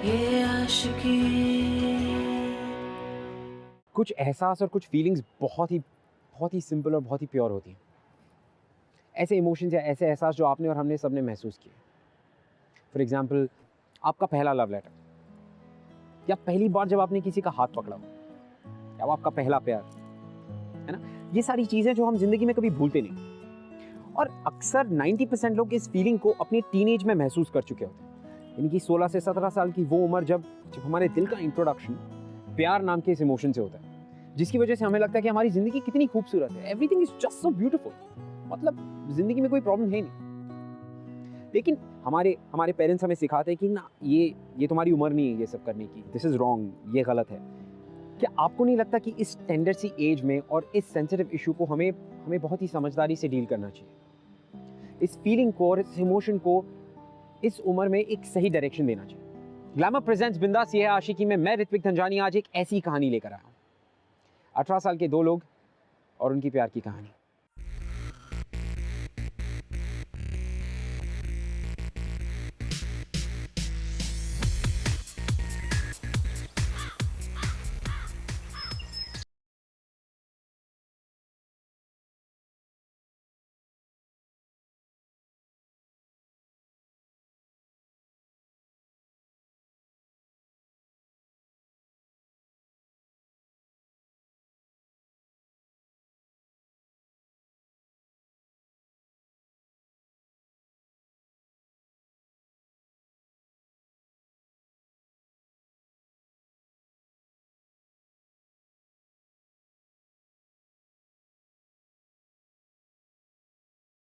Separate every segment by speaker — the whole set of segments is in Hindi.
Speaker 1: ये आशिकी।
Speaker 2: कुछ एहसास और कुछ फीलिंग्स बहुत ही सिंपल और बहुत ही प्योर होती हैं। ऐसे इमोशंस या ऐसे एहसास जो आपने और हमने सबने महसूस किए। फॉर एग्जाम्पल, आपका पहला लव लेटर, या पहली बार जब आपने किसी का हाथ पकड़ा हो, या वो आपका पहला प्यार, है ना। ये सारी चीज़ें जो हम जिंदगी में कभी भूलते नहीं, और अक्सर 90% लोग इस फीलिंग को अपनी टीनेज में महसूस कर चुके होते हैं। यानी कि 16 से 17 साल की वो उम्र जब हमारे दिल का इंट्रोडक्शन प्यार नाम के इस इमोशन से होता है, जिसकी वजह से हमें लगता है कि हमारी जिंदगी कितनी खूबसूरत है, everything is just so beautiful, मतलब जिंदगी में कोई प्रॉब्लम है नहीं। लेकिन हमारे पेरेंट्स हमें सिखाते हैं कि ना, ये तुम्हारी उम्र नहीं है ये सब करने की, दिस इज रॉन्ग, ये गलत है। क्या आपको नहीं लगता कि इस टेंडर सी एज में और इस सेंसिटिव इशू को हमें बहुत ही समझदारी से डील करना चाहिए, इस फीलिंग को और इस इमोशन को इस उम्र में एक सही डायरेक्शन देना चाहिए। ग्लैमर प्रेजेंट्स बिंदास ये है आशिकी में मैं ऋत्विक धनजानी आज एक ऐसी कहानी लेकर आया हूँ। 18 साल के दो लोग और उनकी प्यार की कहानी।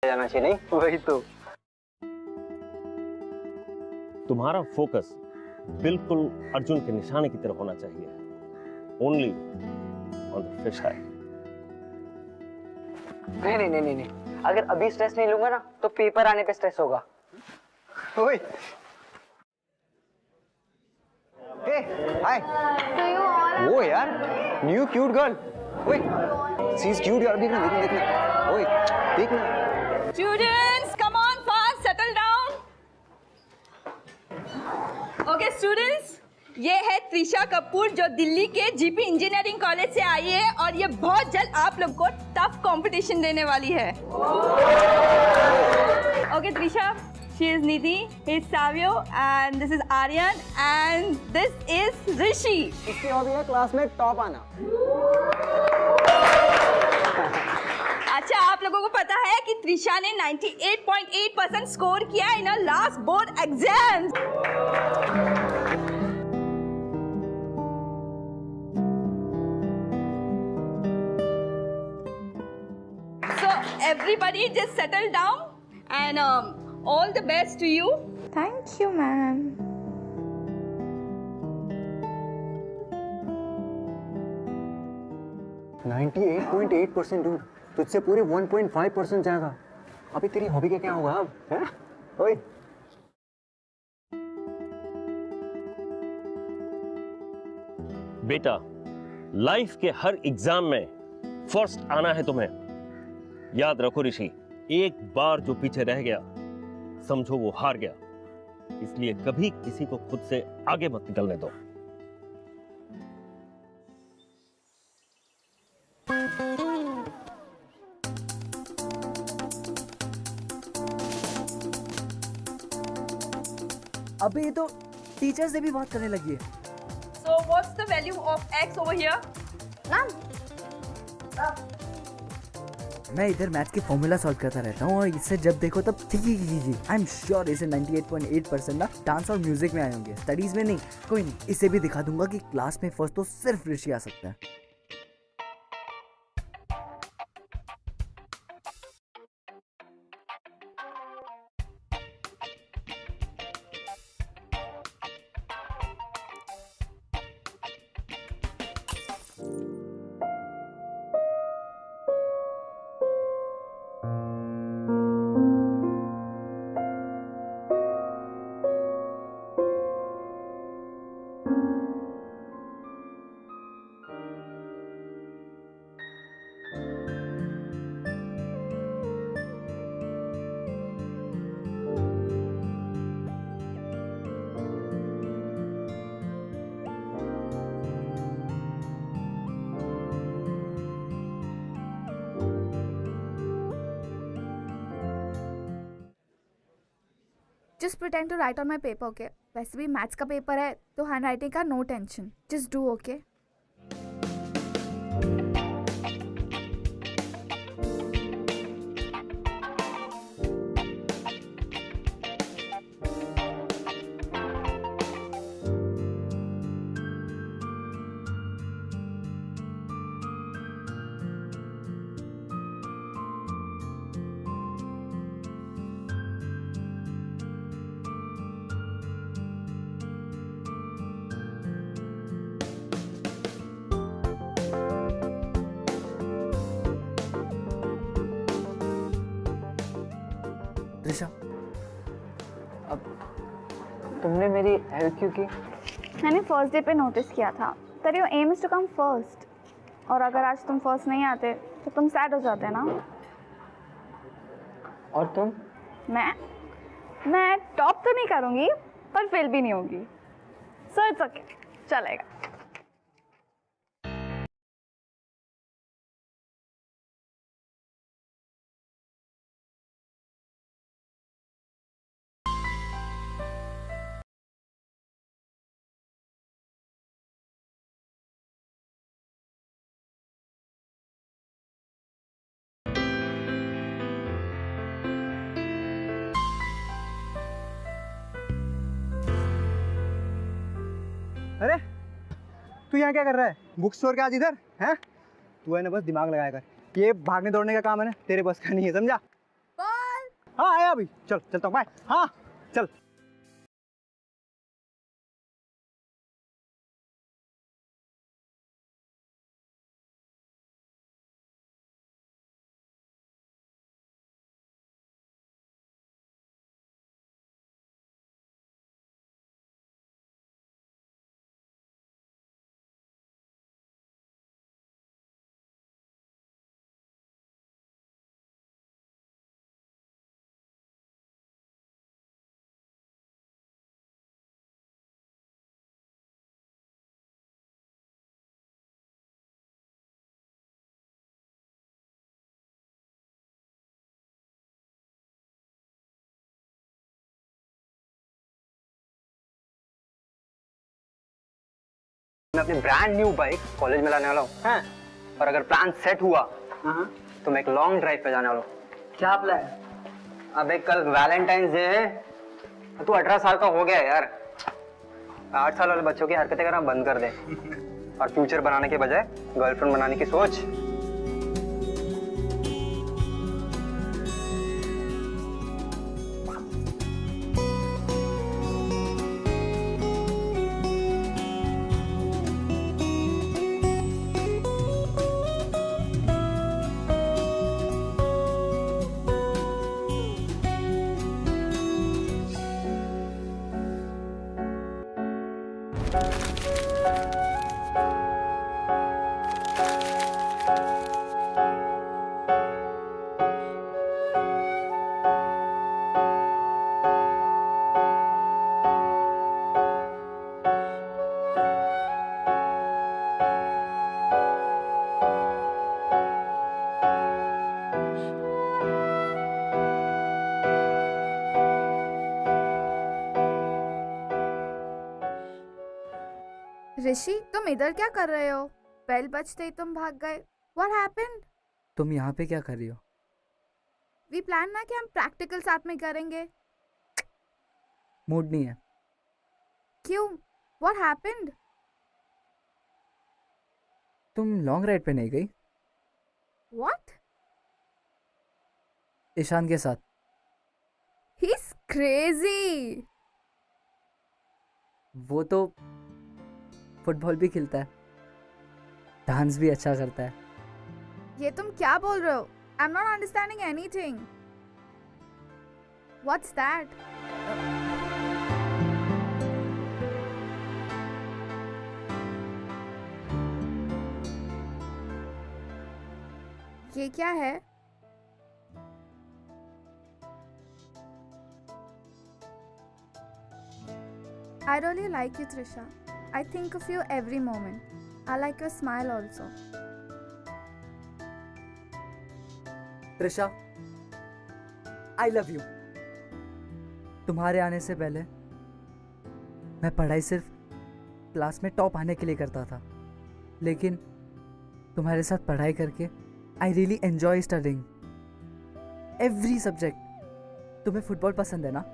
Speaker 3: जाना चाहिए, नहीं? वही तो।
Speaker 4: तुम्हारा फोकस बिल्कुल अर्जुन के निशाने की तरफ होना चाहिए, ओनली ऑन द फिश है।
Speaker 3: नहीं, अगर अभी स्ट्रेस नहीं लूंगा ना तो पेपर आने पे स्ट्रेस होगा। ओए, हे, हाय। वो यार, न्यू क्यूट गर्ल। ओए, शी इज क्यूट यार, देखना। ओए, देखना।
Speaker 5: Students, come on fast, settle down. Okay, students, ये है त्रिशा कपूर जो दिल्ली के जीपी इंजीनियरिंग कॉलेज से आई है और ये बहुत जल्द आप लोग को टफ कंपटीशन देने वाली है। Okay, Trisha, she is Nidhi, he is Savio, and this is Aryan, and this is Rishi.
Speaker 3: इसकी हॉबी है क्लास में टॉप आना।
Speaker 5: अच्छा, आप लोगों को पता है कि त्रिशा ने 98.8% स्कोर किया in last board exam. So everybody just settle down and all the best to you.
Speaker 6: Thank you, ma'am.
Speaker 3: %98.8 तुझसे पूरे 1.5% ज्यादा। अभी तेरी हॉबी का क्या होगा अब, हैं? ओए,
Speaker 4: बेटा, लाइफ के हर एग्जाम में फर्स्ट आना है तुम्हें। याद रखो ऋषि, एक बार जो पीछे रह गया समझो वो हार गया, इसलिए कभी किसी को खुद से आगे मत निकलने दो।
Speaker 7: अबे ये तो टीचर से भी बात करने लगी है।
Speaker 5: So what's the value of x over here?
Speaker 7: मैं इधर मैथ के फॉर्मूला सॉल्व करता रहता हूँ और इससे जब देखो तब जी आई एम श्योर इसे 98.8% ना डांस और म्यूजिक में आए होंगे, स्टडीज में नहीं। कोई नहीं, इसे भी दिखा दूंगा कि क्लास में फर्स्ट तो सिर्फ ऋषि आ सकता है।
Speaker 6: Just pretend to write on my paper, okay? वैसे भी मैथ्स का पेपर है तो हैंड राइटिंग का no tension. Just do, okay?
Speaker 7: Trisha,
Speaker 3: तुमने मेरी हेल्प क्यों की?
Speaker 6: मैंने फर्स्ट डे पे नोटिस किया था that your aim is to come first. और अगर आज तुम फर्स्ट नहीं आते तो तुम सैड हो जाते ना.
Speaker 3: और तुम?
Speaker 6: मैं टॉप तो नहीं करूँगी पर फेल भी नहीं होगी. सो इट्स ओके, चलेगा.
Speaker 3: अरे तू यहाँ क्या कर रहा है? बुक स्टोर के आज इधर हैं? तू है ना बस दिमाग लगाया कर. ये भागने दौड़ने का काम है ना, तेरे बस का नहीं है, समझा? हाँ आया अभी. चल चलता हूँ, बाय. हाँ चल. मैं अपनी ब्रांड न्यू बाइक कॉलेज में लाने वाला हूँ. हाँ. और अगर प्लान सेट हुआ तो मैं एक लॉन्ग ड्राइव पे जाने वाला हूँ. क्या प्लान? अबे कल वैलेंटाइंस डे है. तू 18 साल का हो गया है यार. 8 साल वाले बच्चों की हरकतें करना बंद कर दे और फ्यूचर बनाने के बजाय गर्लफ्रेंड बनाने की सोच.
Speaker 6: ऋषि, तुम इधर क्या कर रहे हो? बेल बजते ही तुम भाग गए. What happened?
Speaker 7: तुम यहाँ पे क्या कर रही हो?
Speaker 6: We plan ना कि हम प्रैक्टिकल साथ में करेंगे.
Speaker 7: मूड नहीं है.
Speaker 6: क्यों? What happened?
Speaker 7: तुम लॉन्ग राइड पे नहीं गई?
Speaker 6: What?
Speaker 7: ईशान के साथ.
Speaker 6: He's crazy.
Speaker 7: वो तो फुटबॉल भी खेलता है, डांस भी अच्छा करता है.
Speaker 6: ये तुम क्या बोल रहे हो? I'm not understanding anything. What's that? ये क्या है? I really like you, Trisha. I think of you every moment. I like your smile also.
Speaker 7: Trisha, I love you. तुम्हारे आने से पहले मैं पढ़ाई सिर्फ क्लास में टॉप आने के लिए करता था, लेकिन तुम्हारे साथ पढ़ाई करके I really enjoy studying every subject. तुम्हें फुटबॉल पसंद है ना?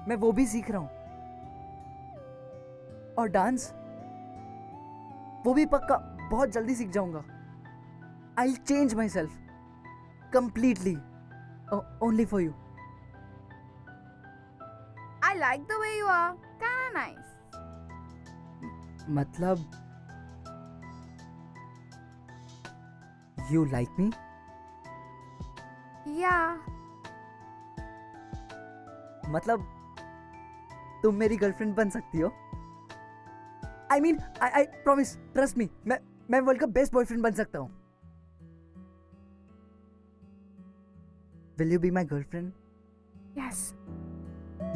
Speaker 7: मैं वो भी सीख रहा हूँ, और डांस वो भी पक्का बहुत जल्दी सीख जाऊंगा। I change my self completely only for you.
Speaker 6: I like the way you are. Kinda nice.
Speaker 7: मतलब यू लाइक मी?
Speaker 6: Yeah.
Speaker 7: मतलब तुम मेरी गर्लफ्रेंड बन सकती हो? I mean I promise, trust me, मैं वर्ल्ड का बेस्ट बॉयफ्रेंड बन सकता हूँ। Will you be my girlfriend?
Speaker 6: Yes.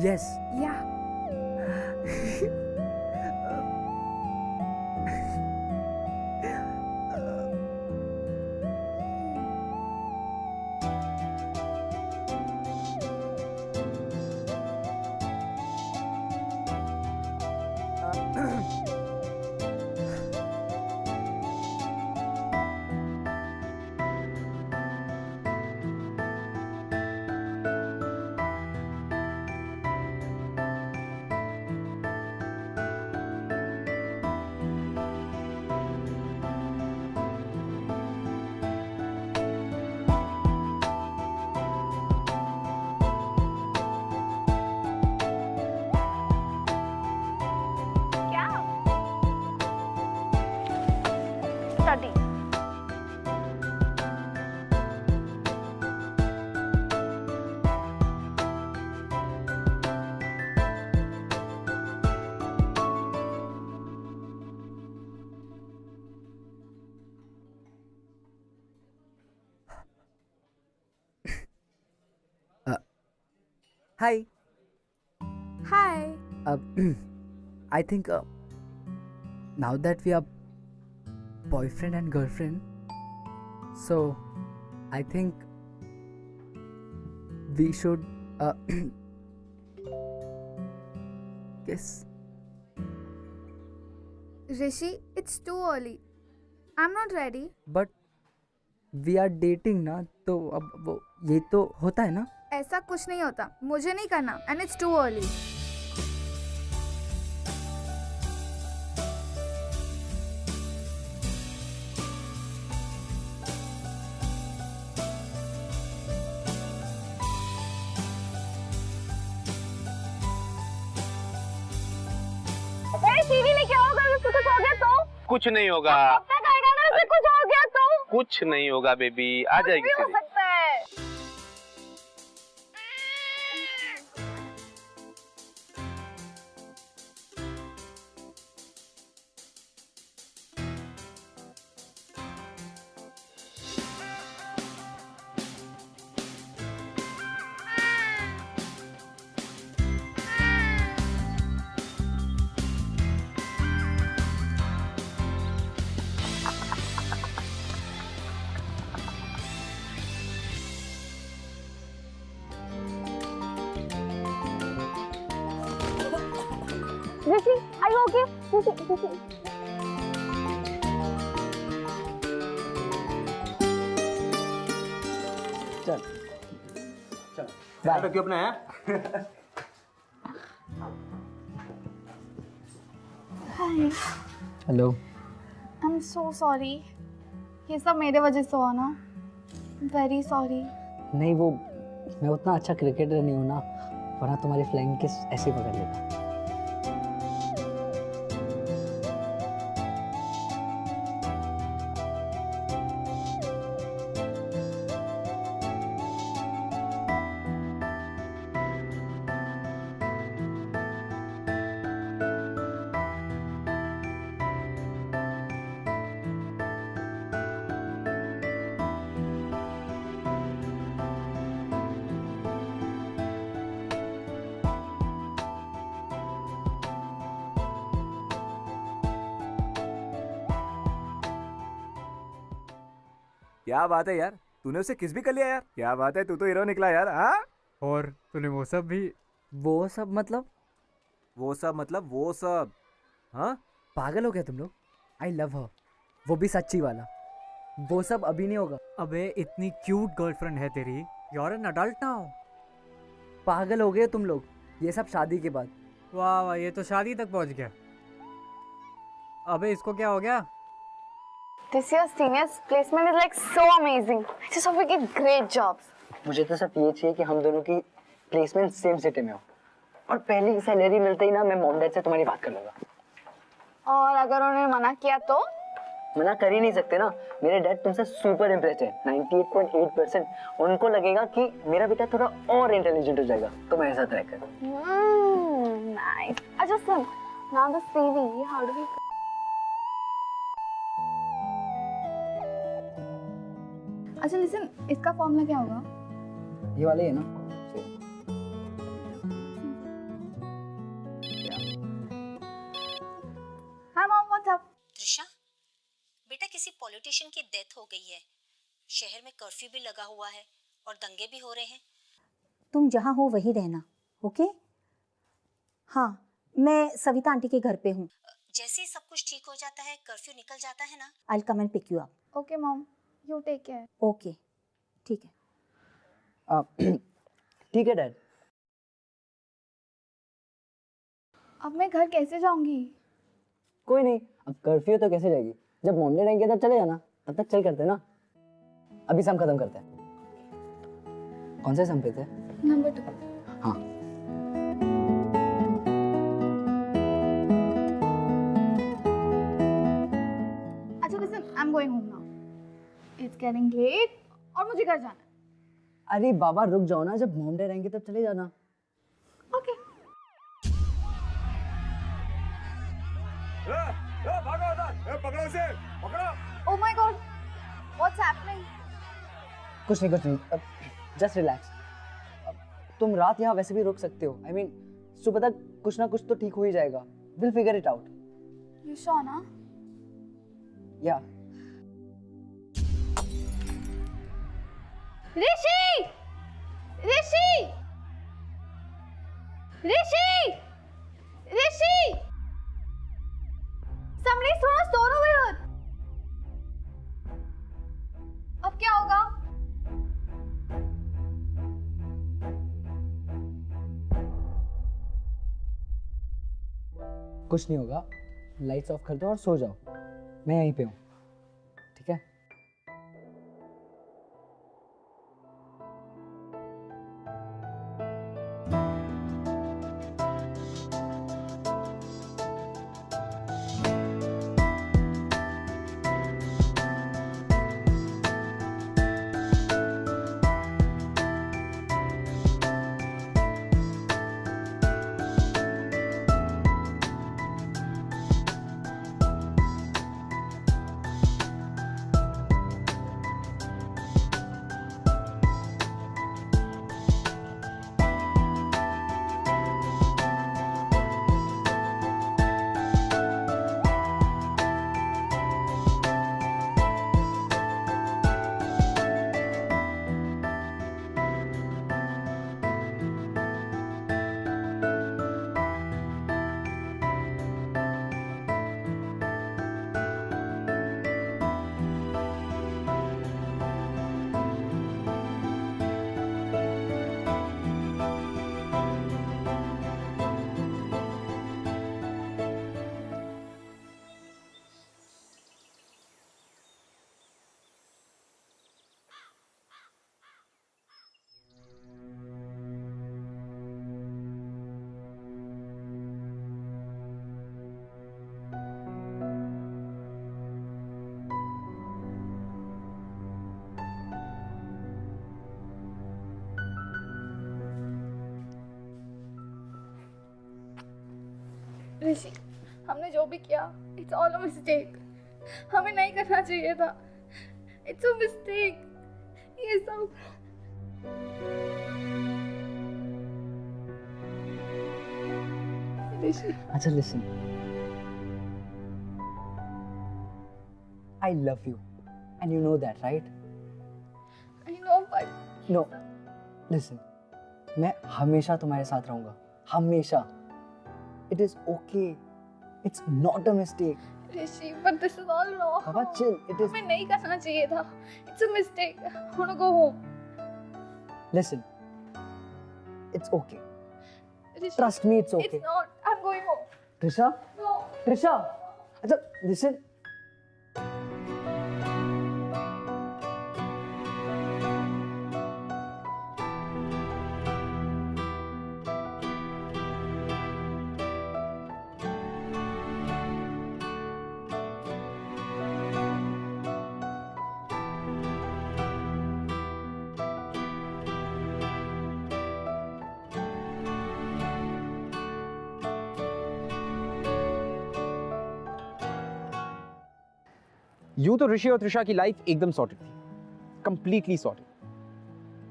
Speaker 7: Yes.
Speaker 6: Yeah. क्या? Study.
Speaker 7: Hi.
Speaker 6: Hi.
Speaker 7: I think now that we are boyfriend and girlfriend, so I think we should kiss.
Speaker 6: Rishi, it's too early. I'm not ready.
Speaker 7: But we are dating ना, तो अब वो ये तो होता है ना?
Speaker 6: ऐसा कुछ नहीं होता, मुझे नहीं करना, and it's too early. सीढ़ी लेके आओ, अगर उसको कुछ हो गया तो?
Speaker 1: कुछ नहीं होगा,
Speaker 6: कब तक आएगा अगर उससे कुछ हो गया तो?
Speaker 1: कुछ नहीं होगा बेबी, आ जाएगी
Speaker 6: भी हो
Speaker 1: सीढ़ी।
Speaker 6: सकता है। Rishi, are you okay? Rishi.
Speaker 3: क्यों अपना है?
Speaker 6: Hi.
Speaker 2: Hello.
Speaker 6: I'm so sorry. ये सब मेरे वजह से हुआ ना. Very sorry.
Speaker 8: नहीं, वो मैं उतना अच्छा क्रिकेटर नहीं हूँ ना, वरना तुम्हारी फ्लाइंग किस ऐसे ही पकड़ लेता।
Speaker 9: क्या बात है यार, तूने उसे किस भी कर लिया यार। क्या बात है, तू तो हीरो निकला यार। हाँ और तूने वो सब भी?
Speaker 7: वो सब मतलब?
Speaker 10: वो सब हाँ?
Speaker 7: पागल हो गया तुम लोग? आई लव हर, वो भी सच्ची वाला। वो सब अभी नहीं होगा।
Speaker 9: अबे इतनी क्यूट गर्लफ्रेंड है तेरी, you are an adult now.
Speaker 7: पागल हो गए तुम लोग, ये सब शादी के बाद।
Speaker 9: वाह वाह, ये तो शादी तक पहुंच गया। अबे इसको क्या हो गया?
Speaker 6: This year's seniors placement is like so amazing. I just hope we get great jobs.
Speaker 3: मुझे तो सिर्फ ये चाहिए कि हम दोनों की प्लेसमेंट सेम सिटी में हो, और पहली सैलरी मिलते ही ना मैं मॉम डैड से तुम्हारी बात कर लूंगा।
Speaker 6: और अगर उन्होंने मना किया तो?
Speaker 3: मना कर ही नहीं सकते ना, मेरे डैड तुमसे सुपर इम्प्रेस्ड है 98.8%। उनको लगेगा कि मेरा बेटा थोड़ा और इंटेलिजेंट हो जाएगा तो मेरे साथ रहकर।
Speaker 6: Nice. अच्छा सुन, now the CV, how do we? अच्छा लिसन, इसका फॉर्मूला क्या होगा?
Speaker 3: ये वाले है ना?
Speaker 6: हाँ मॉम, व्हाट्स अप?
Speaker 11: त्रिशा, बेटा किसी पॉलिटिशियन की डेथ हो गई है। शहर में कर्फ्यू भी लगा हुआ है और दंगे भी हो रहे हैं। तुम जहाँ हो वहीं रहना, ओके? हाँ, मैं सविता आंटी के घर पे हूँ। जैसे ही सब कुछ ठीक हो जाता है, कर्फ्यू निकल जाता है ना, I will come and pick you up.
Speaker 6: Okay mom, you take care.
Speaker 11: Okay, ठीक है।
Speaker 3: ठीक है डैड।
Speaker 6: अब मैं घर कैसे जाऊंगी?
Speaker 3: कोई नहीं, अब कर्फ्यू तो कैसे जाएगी, जब मॉम डैड आएंगे तब चले जाना, तब तक चल करते ना। अभी सम खत्म करते हैं। कौन से सम पे थे?
Speaker 6: नंबर 2।
Speaker 3: हाँ।
Speaker 6: अच्छा listen, I am going home now. It's getting late और मुझे घर जाना है।
Speaker 3: अरे बाबा रुक जाओ ना, जब मॉम डैड आएंगे तब चले जाना।
Speaker 6: Okay. Oh my God, what's happening?
Speaker 3: कुछ नहीं, जस्ट रिलैक्स। तुम रात यहाँ वैसे भी रुक सकते हो। आई मीन सुबह तक कुछ ना कुछ तो ठीक हो ही जाएगा। Will figure it out.
Speaker 6: You sure ना?
Speaker 3: या।
Speaker 6: ऋषि! ऋषि! ऋषि! ऋषि! Somebody's thrown a stone over here. अब क्या होगा?
Speaker 3: कुछ नहीं होगा, लाइट्स ऑफ कर दो और सो जाओ। मैं यहीं पे हूँ, ठीक है?
Speaker 6: ऋषि, हमने जो भी किया, इट्स ऑल अ मिस्टेक। हमें नहीं करना चाहिए था। It's a mistake. ये सब ऋषि।
Speaker 3: अच्छा listen, I love you and you know that, right?
Speaker 6: I know, but
Speaker 3: No, listen,
Speaker 7: मैं हमेशा तुम्हारे साथ रहूंगा, हमेशा। It is okay, it's not a mistake.
Speaker 6: Rishi, but this is all wrong.
Speaker 7: Baba chill, it is.
Speaker 6: हमें नहीं करना चाहिए था. It's a mistake. I want to go home.
Speaker 7: Listen, it's okay,
Speaker 6: Rishi,
Speaker 7: trust me, it's okay.
Speaker 6: It's not. I'm going home.
Speaker 7: Trisha,
Speaker 6: No.
Speaker 7: Trisha, अच्छा लिसन।
Speaker 2: यूं तो ऋषि और त्रिशा की लाइफ एकदम सॉर्टेड थी, कंप्लीटली सॉर्टेड,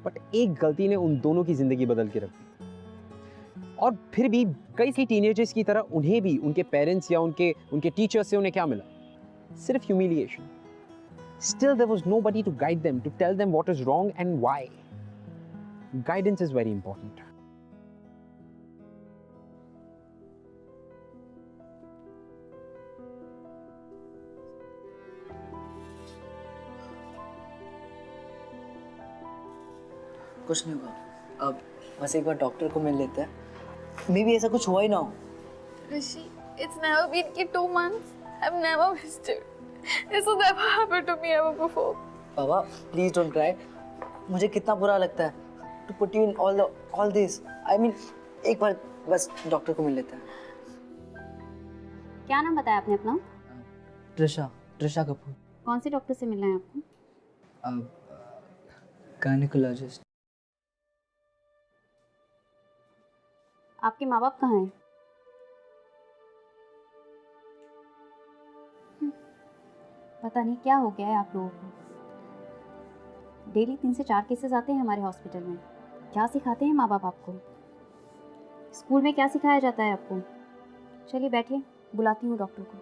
Speaker 2: बट एक गलती ने उन दोनों की जिंदगी बदल के रख दी। और फिर भी कई सी टीनेजर्स की तरह उन्हें भी उनके पेरेंट्स या उनके टीचर्स से उन्हें क्या मिला? सिर्फ humiliation. Still there was nobody to guide them, to tell them what is wrong and why. Guidance is very important.
Speaker 7: कुछ नहीं होगा, अब बस एक बार डॉक्टर को मिल लेते हैं। मे बी ऐसा कुछ हुआ ही ना हो।
Speaker 6: Rishi, it's never been 2 months. I've never missed it. This has never happened to me ever before.
Speaker 7: बाबा प्लीज डोंट क्राई। मुझे कितना बुरा लगता है to put you in all this. I mean एक बार बस डॉक्टर को मिल लेते हैं।
Speaker 11: क्या नाम बताया आपने अपना?
Speaker 7: त्रिशा कपूर।
Speaker 11: कौन से डॉक्टर से मिलना है आपको?
Speaker 7: गायनेकोलॉजिस्ट।
Speaker 11: आपके माँ बाप कहाँ हैं? पता नहीं क्या हो गया है आप लोगों को। डेली 3 से 4 केसेस आते हैं हमारे हॉस्पिटल में। क्या सिखाते हैं माँ बाप आपको? स्कूल में क्या सिखाया जाता है आपको? चलिए बैठिए, बुलाती हूँ डॉक्टर को।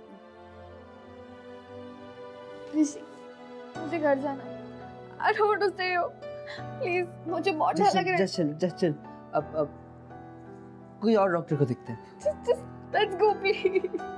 Speaker 6: ऋषि, मुझे घर जाना है। I don't want to stay here. Please, मुझे बहुत डर लग रहा है।
Speaker 7: Just chill. अब कोई और डॉक्टर को दिखते हैं।
Speaker 6: Just let's go, please.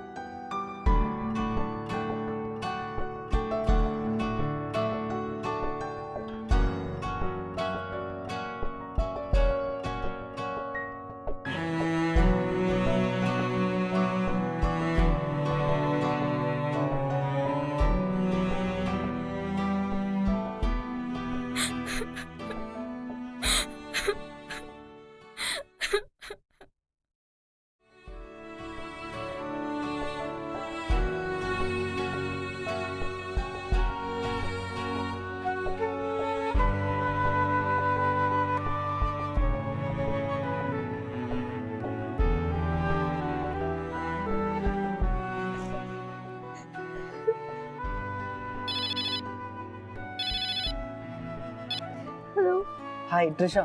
Speaker 7: हाय त्रिशा,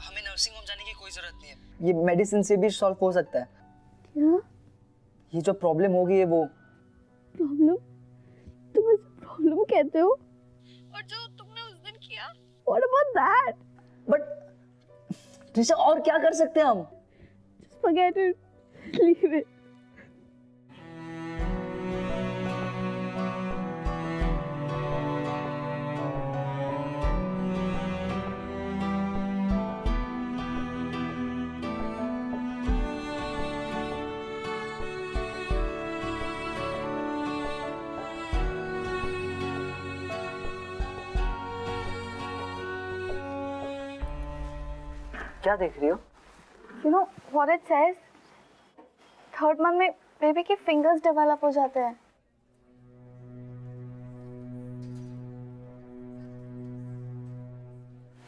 Speaker 7: हमें नर्सिंग होम जाने की कोई जरूरत नहीं है। ये मेडिसिन से भी सॉल्व हो सकता है।
Speaker 6: क्या?
Speaker 7: ये जो प्रॉब्लम हो गई है वो
Speaker 6: प्रॉब्लम? तुम इसे प्रॉब्लम कहते हो? और जो तुमने उस दिन किया? What about that?
Speaker 7: But Trisha और क्या कर सकते हैं हम?
Speaker 6: Just forget it. Leave it.
Speaker 7: क्या देख रही हो?
Speaker 6: You know what it says? 3rd month में बेबी के फिंगर्स डेवलप हो जाते हैं।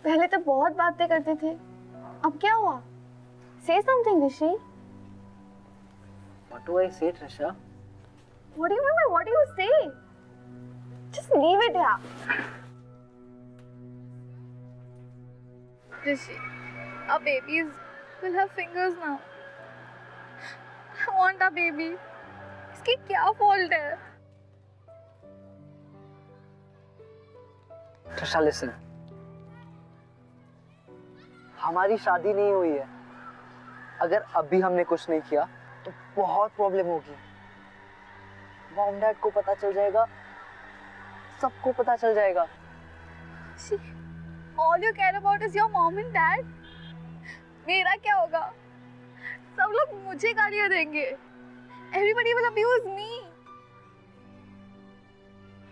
Speaker 6: पहले तो बहुत बातें करते थे, अब क्या हुआ? Say something, Rishi.
Speaker 7: What do I say, Trisha?
Speaker 6: What do you mean by what do you say? Just leave it here. Rishi, our babies will have fingers now. I want a baby. इसकी क्या fault है?
Speaker 7: Trisha, listen.
Speaker 3: हमारी शादी नहीं हुई है। अगर अभी हमने कुछ नहीं किया तो बहुत प्रॉब्लम होगी। मॉम डैड को पता चल जाएगा, सबको पता चल जाएगा।
Speaker 6: All you care about is your mom and dad. मेरा क्या होगा? सब लोग मुझे गालियाँ देंगे। Everybody will abuse me.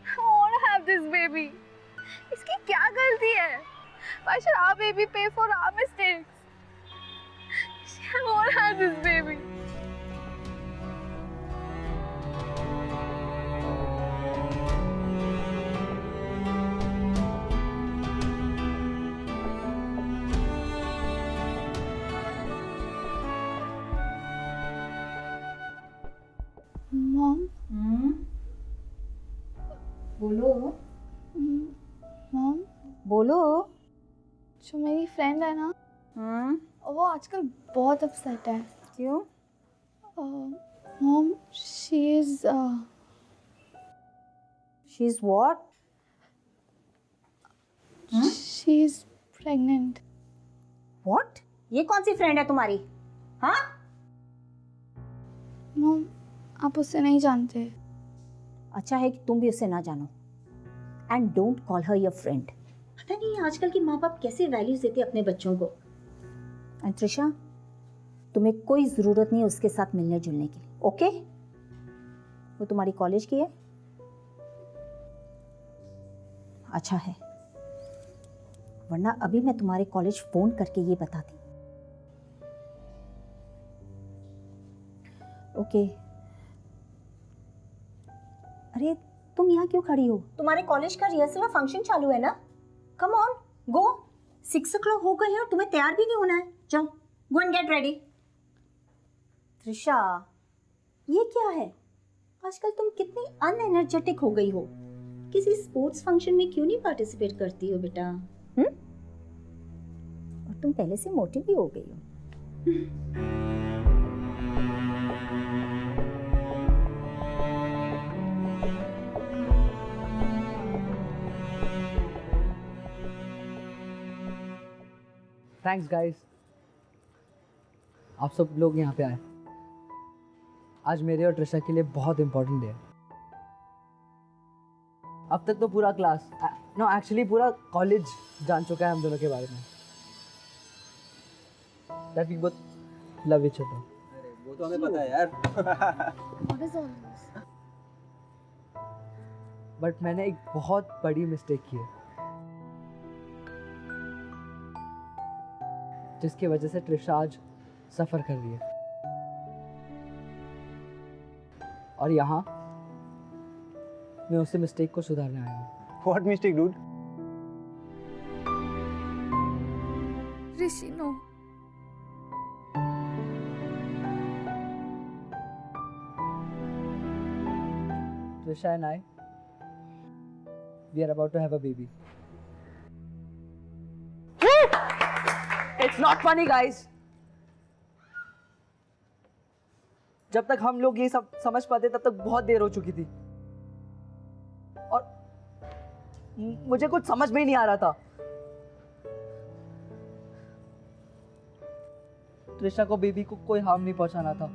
Speaker 6: I want to have this baby. इसकी क्या गलती है? Why should our baby pay for our mistakes? I want to have this baby. Mom?
Speaker 11: बोलो
Speaker 6: Mom?
Speaker 11: बोलो।
Speaker 6: जो मेरी फ्रेंड है ना, वो आजकल बहुत अपसेट है।
Speaker 11: क्यों?
Speaker 6: Mom, she is
Speaker 11: what?
Speaker 6: she is pregnant.
Speaker 11: What? ये कौन सी फ्रेंड है तुम्हारी? हाँ?
Speaker 6: Mom, आप उससे नहीं जानते।
Speaker 11: अच्छा है कि तुम भी उसे ना जानो। And don't call her your friend. पता नहीं आजकल के माँ बाप कैसे वैल्यूज देते अपने बच्चों को। एंड त्रिशा, तुम्हें कोई ज़रूरत नहीं है उसके साथ मिलने जुलने की, ओके? वो तुम्हारी कॉलेज की है? अच्छा है, वरना अभी मैं तुम्हारे कॉलेज फ़ोन करके ये बताती। ओके। अरे तुम यहाँ क्यों खड़ी हो? तुम्हारे कॉलेज का रिहर्सल और फंक्शन चालू है ना? Come on, go. 6 o'clock हो गई है और तुम्हें तैयार भी नहीं होना है। जाओ, go and get ready. Trisha, ये क्या है? आजकल तुम कितनी अनएनर्जेटिक हो गई हो। किसी स्पोर्ट्स फंक्शन में क्यों नहीं पार्टिसिपेट करती हो बेटा? और तुम पहले से मोटी भी हो गई हो।
Speaker 8: थैंक्स गाइस, आप सब लोग यहाँ पे आए। आज मेरे और ट्रिशा के लिए बहुत इंपॉर्टेंट डे है। अब तक तो पूरा क्लास, नो एक्चुअली पूरा कॉलेज जान चुका है हम दोनों के बारे में। That we both love each other.
Speaker 10: वो तो हमें पता है यार।
Speaker 6: What is all this?
Speaker 8: But मैंने एक बहुत बड़ी मिस्टेक की है, जिसकी वजह से त्रिशा आज सफ़र कर रही है। और यहाँ मैं उस मिस्टेक को सुधारने आया हूँ।
Speaker 3: What mistake, dude?
Speaker 6: Rishi, no.
Speaker 8: Trisha and I, we are about to have a baby. It's not funny, guys. जब तक हम लोग ये सब समझ पाते तब तक बहुत देर हो चुकी थी, और मुझे कुछ समझ में ही नहीं आ रहा था। त्रिशा को बेबी को कोई हार्म नहीं पहुंचाना था,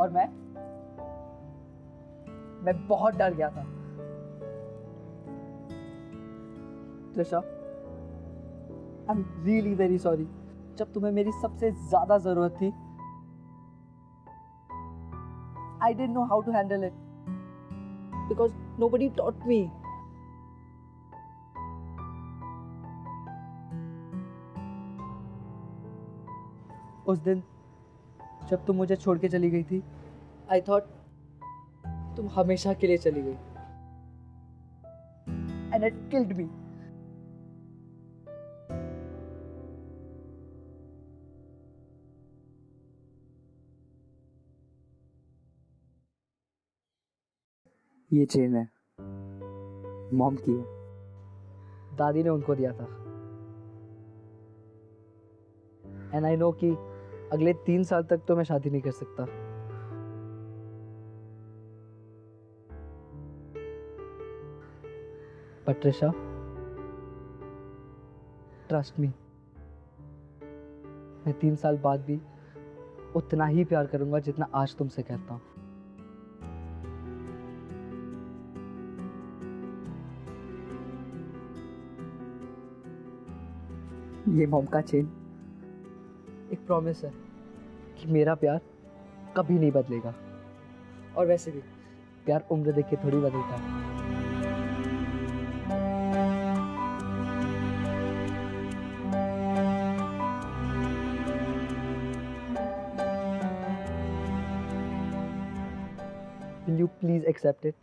Speaker 8: और मैं बहुत डर गया था। Trisha, I am really very sorry. जब तुम्हें मेरी सबसे ज्यादा जरूरत थी, I didn't know how to handle it because nobody taught me. उस दिन जब तुम मुझे छोड़ के चली गई थी, आई थॉट तुम हमेशा के लिए चली गई, एंड इट किल्ड मी। ये चेन है, मॉम की है, दादी ने उनको दिया था। एंड आई नो कि अगले 3 साल तक तो मैं शादी नहीं कर सकता, पर त्रिशा, ट्रस्ट मी, मैं 3 साल बाद भी उतना ही प्यार करूंगा जितना आज तुमसे कहता हूँ। ये मॉम का चेन एक प्रॉमिस है कि मेरा प्यार कभी नहीं बदलेगा। और वैसे भी प्यार उम्र देख के थोड़ी बदलता है। Will you please accept it?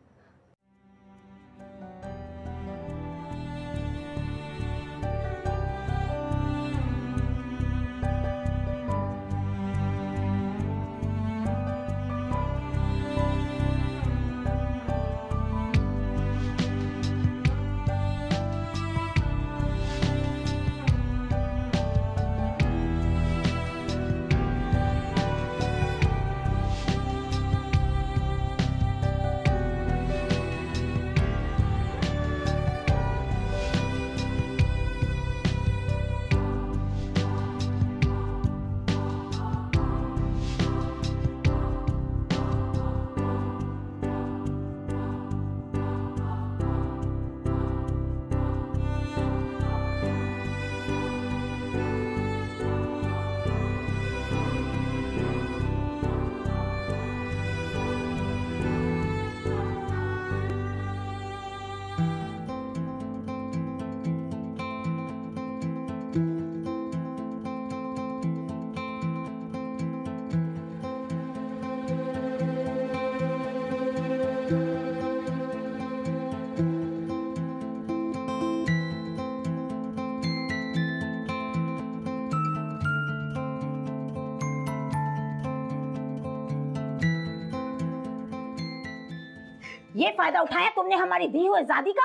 Speaker 11: ये फायदा उठाया तुमने हमारी दी हुई आजादी का?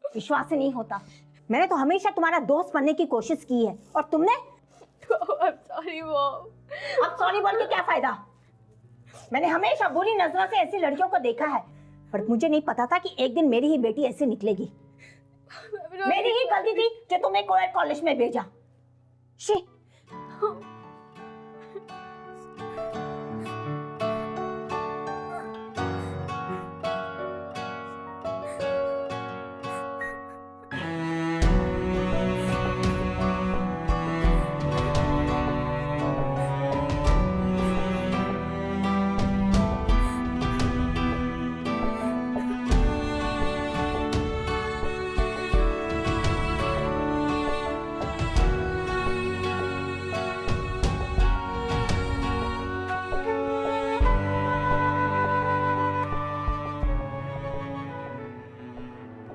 Speaker 11: विश्वास ही नहीं होता। मैंने तो हमेशा तुम्हारा दोस्त बनने की कोशिश की है और तुमने
Speaker 6: सॉरी मॉम।
Speaker 11: अब सॉरी बोल के क्या फायदा? मैंने हमेशा बुरी नजरों से ऐसी लड़कियों को देखा है, पर मुझे नहीं पता था कि एक दिन मेरी ही बेटी ऐसे निकलेगी। मेरी ही गलती थी जो तुम्हें कोएड कॉलेज में भेजा। शी।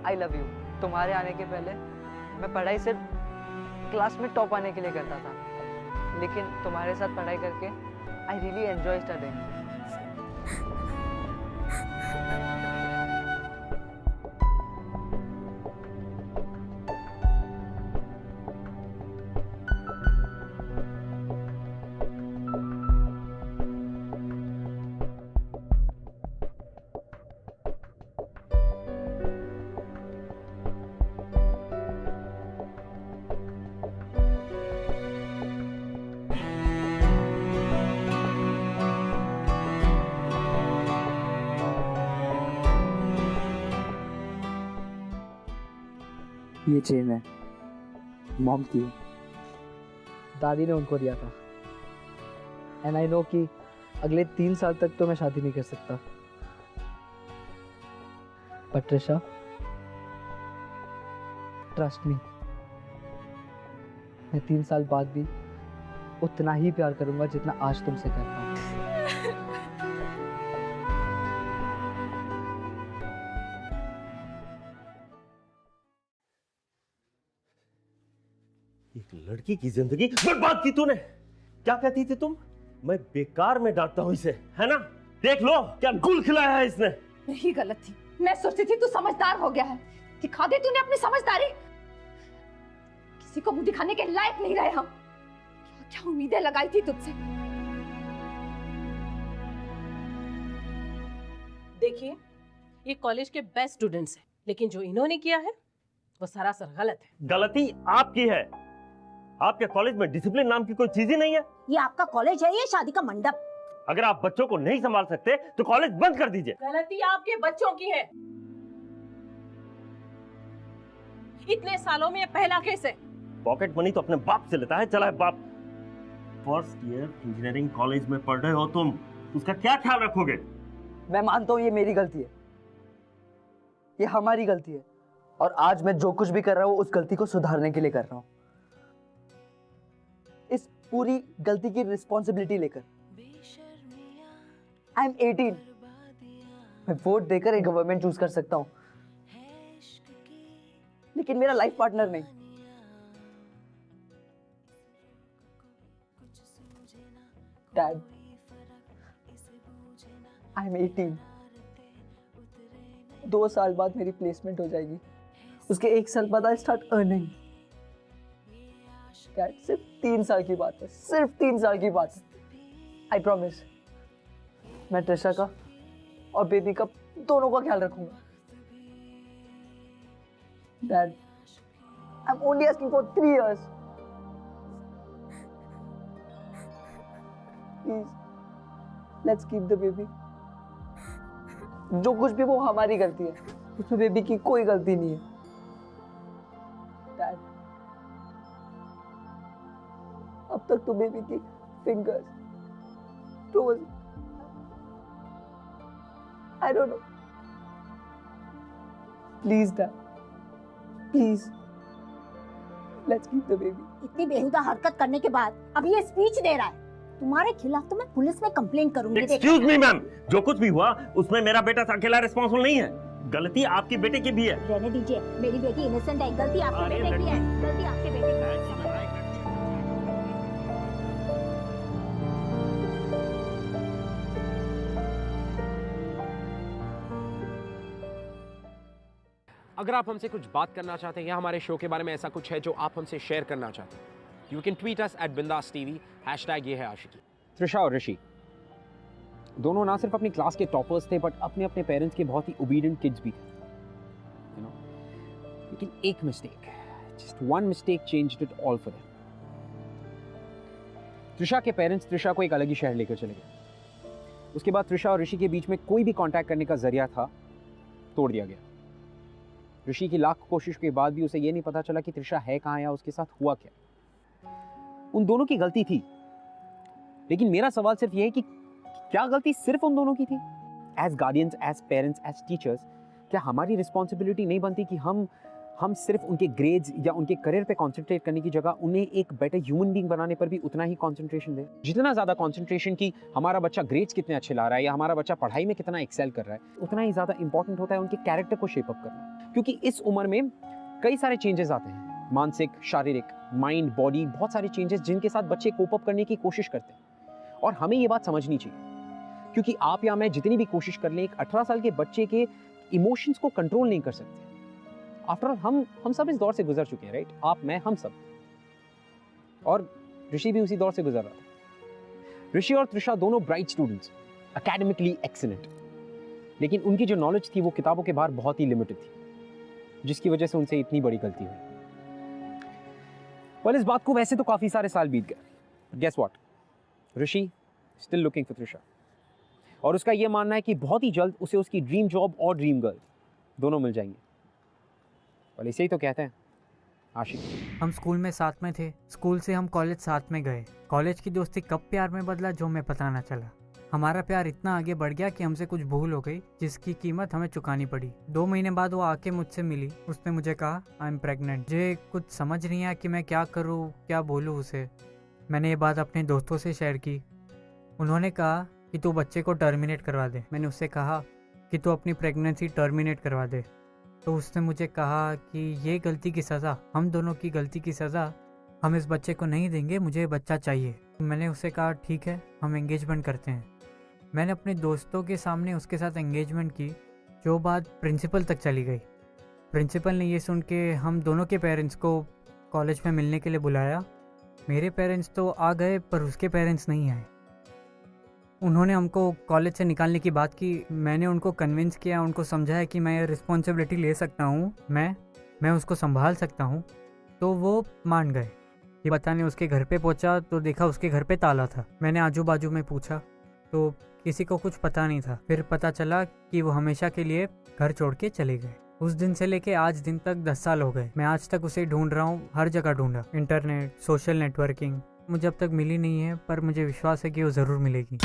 Speaker 8: I love you. तुम्हारे आने के पहले मैं पढ़ाई सिर्फ क्लास में टॉप आने के लिए करता था, लेकिन तुम्हारे साथ पढ़ाई करके आई रियली एंजॉय स्टडिंग। ये चेन है मॉम की, दादी ने उनको दिया था। एंड आई नो कि अगले 3 साल तक तो मैं शादी नहीं कर सकता, बट त्रिशा ट्रस्ट मी, मैं 3 साल बाद भी उतना ही प्यार करूंगा जितना आज तुमसे करता हूँ।
Speaker 4: एक लड़की की जिंदगी बर्बाद की तूने। क्या कहती थी तुम? मैं बेकार में डांटता हूं इसे, है ना? देख लो क्या गुल खिलाया है इसने।
Speaker 5: यही गलत थी। मैं सोचती थी तू समझदार हो गया है। दिखा दे तूने अपनी समझदारी। किसी को मुंह दिखाने के लायक नहीं रहे हम। क्या क्या उम्मीदें लगाई थी तुझसे।
Speaker 12: देखिए, ये कॉलेज के बेस्ट स्टूडेंट्स हैं, लेकिन जो इन्होंने किया है वो सरासर गलत है।
Speaker 4: गलती आपकी है, आपके कॉलेज में डिसिप्लिन नाम की कोई चीज ही नहीं है।
Speaker 11: ये आपका कॉलेज है, ये शादी का मंडप।
Speaker 4: अगर आप बच्चों को नहीं संभाल सकते तो कॉलेज बंद कर दीजिए।
Speaker 12: गलती आपके बच्चों की है। इतने सालों में ये पहला केस है।
Speaker 4: पॉकेट मनी तो अपने बाप से लेता है, चला है बाप। फर्स्ट ईयर इंजीनियरिंग कॉलेज में पढ़ रहे हो तुम, उसका क्या ख्याल रखोगे?
Speaker 8: मैं मानता हूँ ये मेरी गलती है, ये हमारी गलती है, और आज मैं जो कुछ भी कर रहा हूँ उस गलती को सुधारने के लिए कर रहा हूँ, इस पूरी गलती की रिस्पॉन्सिबिलिटी लेकर। आई एम 18, मैं वोट देकर एक गवर्नमेंट चूज कर सकता हूँ, लेकिन मेरा लाइफ पार्टनर नहीं। डैड, आई एम 18, 2 साल बाद मेरी प्लेसमेंट हो जाएगी, उसके 1 साल बाद आई स्टार्ट अर्निंग। डैड, सिर्फ 3 साल की बात है, सिर्फ 3 साल की बात है। आई प्रॉमिस, मैं ट्रिशा का और बेबी का दोनों का ख्याल रखूंगा। Dad, I am only asking for 3 years. Please, let's keep the baby. जो कुछ भी वो हमारी गलती है, उसमें बेबी की कोई गलती नहीं है। डैड, अब तक तो बेबी की fingers, toes, I don't know. Please dad, please, let's keep the baby.
Speaker 11: इतनी बेहुदा हरकत करने के बाद अभी ये स्पीच दे रहा है। तुम्हारे खिलाफ तो मैं पुलिस में कंप्लेंट करूंगी।
Speaker 4: एक्सक्यूज मी मैम, जो कुछ भी हुआ उसमें मेरा बेटा अकेला रिस्पॉन्सिबल नहीं है, गलती आपकी बेटे की भी है।
Speaker 11: रहने दीजिए, मेरी बेटी इनोसेंट है, गलती आपके बेटे की है, गलती आपके बेटे की है।
Speaker 2: अगर आप हमसे कुछ बात करना चाहते हैं या हमारे शो के बारे में ऐसा कुछ है जो आप हमसे शेयर करना चाहते हैं, you can tweet us @bindaastv, # ये है आशिकी। त्रिशा और ऋषि दोनों ना सिर्फ अपनी क्लास के टॉपर्स थे, बट अपने अपने पेरेंट्स के बहुत ही ओबीडिएंट किड्स भी थे, यू नो। लेकिन एक mistake, just one mistake changed it all for them. Trisha के पेरेंट्स त्रिशा को एक अलग ही शहर लेकर चले गए। उसके बाद त्रिशा और ऋषि के बीच में कोई भी कांटेक्ट करने का जरिया था, तोड़ दिया गया। ऋषि की लाख कोशिश के बाद भी उसे ये नहीं पता चला कि त्रिशा है कहाँ या उसके साथ हुआ क्या। उन दोनों की गलती थी, लेकिन मेरा सवाल सिर्फ ये है कि क्या गलती सिर्फ उन दोनों की थी? As guardians, as parents, as teachers, क्या हमारी रिस्पॉन्सिबिलिटी नहीं बनती कि हम सिर्फ उनके ग्रेड्स या उनके करियर पे कंसंट्रेट करने की जगह उन्हें एक बेटर ह्यूमन बीइंग बनाने पर भी उतना ही कंसंट्रेशन दें? जितना ज़्यादा कंसंट्रेशन की हमारा बच्चा ग्रेड्स कितने अच्छे ला रहा है या हमारा बच्चा पढ़ाई में कितना एक्सेल कर रहा है, उतना ही ज़्यादा इंपॉर्टेंट होता है उनके कैरेक्टर को शेप अप करना। क्योंकि इस उम्र में कई सारे चेंजेस आते हैं, मानसिक, शारीरिक, माइंड, बॉडी, बहुत सारे चेंजेस जिनके साथ बच्चे कोप अप करने की कोशिश करते हैं। और हमें ये बात समझनी चाहिए, क्योंकि आप या मैं जितनी भी कोशिश कर लें, एक 18 साल के बच्चे के इमोशंस को कंट्रोल नहीं कर सकते। आफ्टर ऑल हम सब इस दौर से गुजर चुके हैं, राइट? आप, मैं, हम सब। और ऋषि भी उसी दौर से गुजर रहा था। ऋषि और त्रिशा दोनों ब्राइट स्टूडेंट्स, एकेडमिकली एक्सीलेंट, लेकिन उनकी जो नॉलेज थी वो किताबों के बाहर बहुत ही लिमिटेड थी, जिसकी वजह से उनसे इतनी बड़ी गलती हुई। इस बात को वैसे तो काफी सारे साल बीत गए। Guess what, Rishi still looking for Trisha, और उसका यह मानना है कि बहुत ही जल्द उसे उसकी ड्रीम जॉब और ड्रीम गर्ल दोनों मिल जाएंगे। और इसे ही तो कहते हैं आशिक।
Speaker 9: हम स्कूल में साथ में थे, स्कूल से हम कॉलेज साथ में गए। कॉलेज की दोस्ती कब प्यार में बदला जो हमें पता ना चला। हमारा प्यार इतना आगे बढ़ गया कि हमसे कुछ भूल हो गई जिसकी कीमत हमें चुकानी पड़ी। 2 महीने बाद वो आके मुझसे मिली। उसने मुझे कहा आई एम प्रेग्नेंट। मुझे कुछ समझ नहीं आया कि मैं क्या करूँ, क्या बोलूँ उसे। मैंने ये बात अपने दोस्तों से शेयर की। उन्होंने कहा कि तू बच्चे को टर्मिनेट करवा दे। मैंने उससे कहा कि तू अपनी प्रेगनेंसी टर्मिनेट करवा दे। तो उसने मुझे कहा कि ये गलती की सज़ा, हम दोनों की गलती की सज़ा हम इस बच्चे को नहीं देंगे, मुझे बच्चा चाहिए। मैंने उससे कहा ठीक है, हम एंगेजमेंट करते हैं। मैंने अपने दोस्तों के सामने उसके साथ एंगेजमेंट की, जो बात प्रिंसिपल तक चली गई। प्रिंसिपल ने ये सुन के हम दोनों के पेरेंट्स को कॉलेज में मिलने के लिए बुलाया। मेरे पेरेंट्स तो आ गए पर उसके पेरेंट्स नहीं आए। उन्होंने हमको कॉलेज से निकालने की बात की। मैंने उनको कन्विंस किया, उनको समझाया कि मैं ये रिस्पॉन्सिबिलिटी ले सकता हूँ, मैं उसको संभाल सकता हूँ, तो वो मान गए। ये बताने उसके घर पे पहुंचा तो देखा उसके घर पे ताला था। मैंने आजू बाजू में पूछा तो किसी को कुछ पता नहीं था। फिर पता चला कि वो हमेशा के लिए घर छोड़ के चले गए। उस दिन से लेके आज दिन तक 10 साल हो गए। मैं आज तक उसे ढूंढ रहा हूँ, हर जगह ढूंढा, इंटरनेट, सोशल नेटवर्किंग, मुझे अब तक मिली नहीं है, पर मुझे विश्वास है कि वो ज़रूर मिलेगी।